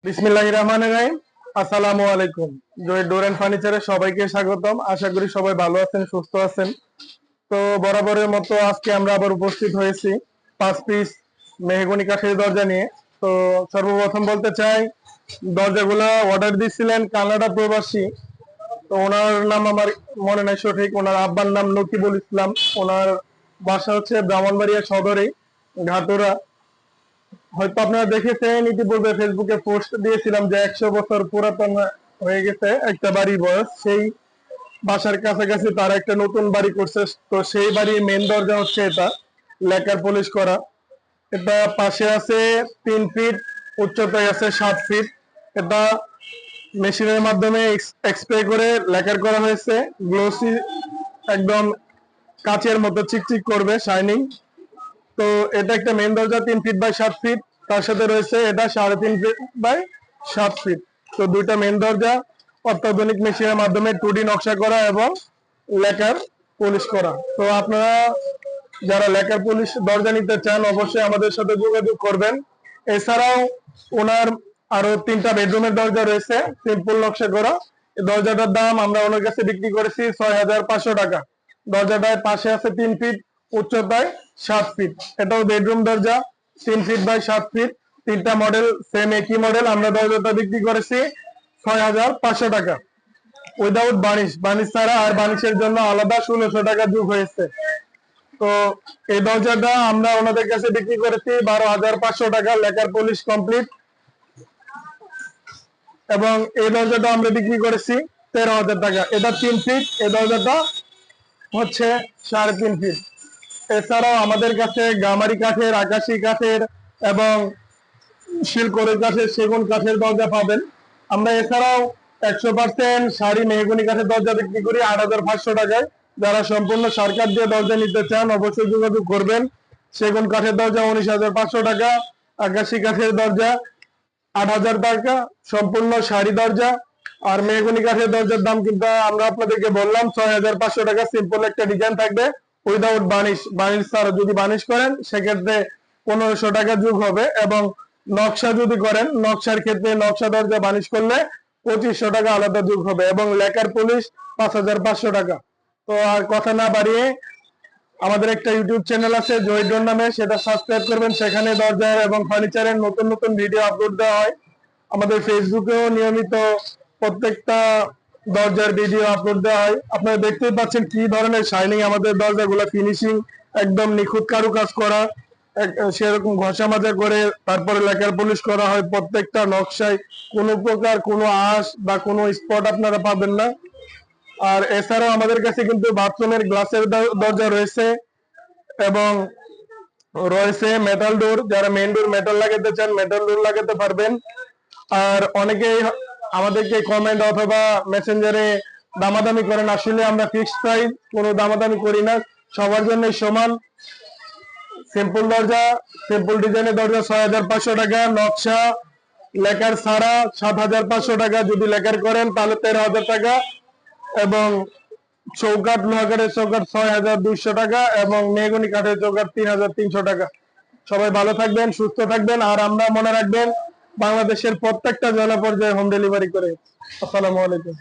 বিসমিল্লাহির রহমানির রহিম। আসসালামু আলাইকুম। জয় ডোর এন্ড ফার্নিচারে সবাইকে স্বাগতম। আশা করি সবাই ভালো আছেন, সুস্থ আছেন। তো বরাবরের মতো আজকে আমরা আবার উপস্থিত হয়েছি 5 পিস মেহগনি কাঠের দরজা নিয়ে। তো সর্বপ্রথম বলতে চাই, দরজাগুলো অর্ডার দিয়েছিলেন কানাডা প্রবাসী। তো ওনার নাম আমার মনে নাই সঠিক, ওনার আব্বার নাম নকিবুল ইসলাম। ওনার বাসা হচ্ছে ব্রাহ্মণবাড়িয়া সদরে, ঘাটুরা। হয়তো আপনারা দেখেছেন, ইতিপূর্বে ফেসবুকে পোস্ট দিয়েছিলাম যে 100 বছর পুরাতন হয়ে গেছে একটা বাড়ির বয়স। সেই বাসার কাছাকাছি তারা একটা নতুন বাড়ি করছে। তো সেই বাড়ির মেন দরজা হচ্ছে এটা, লেকার পলিশ করা। এটা পাশে আছে 3 ফিট, উচ্চতায় আছে 7 ফিট। এটা মেশিনের মাধ্যমে এক্সপ্রে করে লেকার করা হয়েছে। গ্লোসি, একদম কাচের মতো চিকচিক করবে, শাইনিং। তো এটা একটা মেন দরজা 3 ফিট বাই 7 ফিট। তার সাথে রয়েছে এটা 3.5 ফিট বাই 7 ফিট। তো দুইটা মেন দরজা অত্যাধুনিক মেশিনের মাধ্যমে 2D নকশা করা এবং লেকার পলিশ করা। তো আপনারা যারা লেকার পলিশ দরজা নিতে চান অবশ্যই আমাদের সাথে যোগাযোগ করবেন। এছাড়াও ওনার আরো 3টা বেডরুমের দরজা রয়েছে সিম্পল নকশা করা। এই দরজাটার দাম আমরা ওনার কাছে বিক্রি করেছি 6,500 টাকা। দরজাটার পাশে আছে 3 ফিট, উচ্চতায় 7 ফিট। এটাও বেডরুম দরজা, 3 ফিট বাই 7 ফিট। 3টা মডেল, সেম একই মডেল। আমরা দরজাটা বিক্রি করেছি 6,500 টাকা উইদাউট বার্নিশ। বার্নিশ ছাড়া, আর বার্নিশের জন্য আলাদা 1,600 টাকা যোগ হয়েছে। তো এই দরজাটা আমরা ওনাদের কাছে বিক্রি করেছি 12,500 টাকা, লেকার পলিশ কমপ্লিট। এবং এই দরজাটা আমরা বিক্রি করেছি 13,000 টাকা। এটা 3 ফিট, এই দরজাটা হচ্ছে 3.5 ফিট। এছাড়াও আমাদের কাছে গামারি কাঠের, আকাশি কাঠের এবং শিলকড়ি কাঠের, সেগুন কাঠের দরজা পাবেন। আমরা এছাড়াও 100% শাড়ি মেহগনি কাঠের দরজা বিক্রি করি 8,500 টাকায়। যারা সম্পূর্ণ সরকার দিয়ে দরজা নিতে চান অবশ্যই যোগাযোগ করবেন। সেগুন কাঠের দরজা 19,500 টাকা, আকাশি কাঠের দরজা 8,000 টাকা, সম্পূর্ণ শাড়ি দরজা। আর মেহগনি কাঠের দরজার দাম কিন্তু আমরা আপনাদেরকে বললাম 6,500 টাকা। সিম্পল একটা ডিজাইন থাকবে উইদাউট বার্নিশ। বার্নিশ ছাড়া যদি বার্নিশ করেন সেক্ষেত্রে 1,500 টাকা যোগ হবে। এবং নকশা যদি করেন, নকশার ক্ষেত্রে নকশা দরজা বার্নিশ করলে 2,500 টাকা আলাদা যোগ হবে। এবং লেকার পুলিশ 5,500 টাকা। তো আর কথা না বাড়িয়ে, আমাদের একটা ইউটিউব চ্যানেল আছে জয়ডোর নামে, সেটা সাবস্ক্রাইব করবেন। সেখানে দরজার এবং ফার্নিচারের নতুন নতুন ভিডিও আপলোড দেওয়া হয়। আমাদের ফেসবুকেও নিয়মিত প্রত্যেকটা দরজার ভিডিও আপলোড দেওয়া হয়। আপনারা দেখতেই পাচ্ছেন কি ধরনের শাইনিং আমাদের দরজাগুলো, ফিনিশিং একদম নিখুঁত কারুকাজ করা, সেরকম ঘষা মাজা করে তারপরে লেকার পলিশ করা হয়। প্রত্যেকটা নকশায় কোনো প্রকার কোনো আঁশ বা কোনো স্পট আপনারা পাবেন না। আর এছাড়াও আমাদের কাছে কিন্তু বাথরুমের গ্লাসের দরজা রয়েছে এবং রয়েছে মেটাল ডোর। যারা মেন ডোর মেটাল লাগাতে চান মেটাল ডোর লাগাতে পারবেন। আর অনেকেই আমাদেরকে কমেন্ট অথবা মেসেঞ্জারে দামাদামি করেন, আসলে আমরা ফিক্সড প্রাইস, কোনো দামাদামি করি না, সবার জন্য সমান। সিম্পল দরজা, সিম্পল ডিজাইনের দরজা 6,500 টাকা, নকশা লেকার ছাড়া 7,500 টাকা। যদি লেকার করেন তাহলে 13,000 টাকা। এবং চৌকাঠ, লোহা কাঠের চৌকাঠ 6,200 টাকা এবং মেহগনি কাঠের চৌকাঠ 3,300 টাকা। সবাই ভালো থাকবেন, সুস্থ থাকবেন। আর আমরা মনে রাখবেন, বাংলাদেশের প্রত্যেকটা জেলা পর্যায়ে হোম ডেলিভারি করে। আসসালামু আলাইকুম।